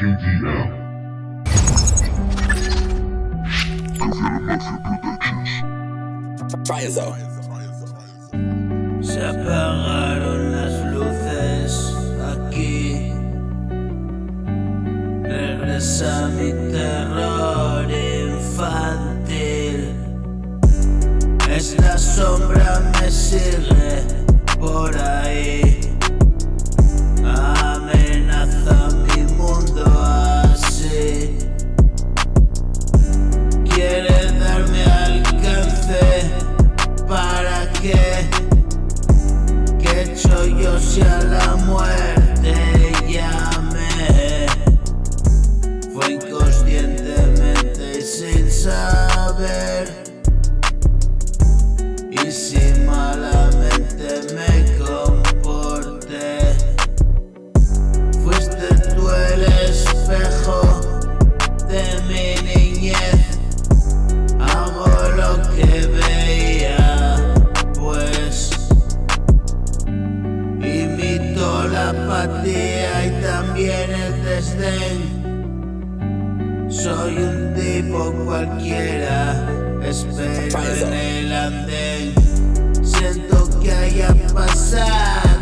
KDM. Caviar Mafia Productions. Se apagaron las luces aquí. Regresa mi terror infantil. Es la sombra, me sigue por ahí. Amenaza mi mundo así. Quiere darme alcance para que he hecho yo si a la muerte llame. Fue inconscientemente y sin saber, y si malamente me comporté. Fuiste tú el espejo de mi niñez. Hago lo que veía, pues imito la apatía y también el desdén. Soy un tipo cualquiera, espero en el andén. Siento que haya pasado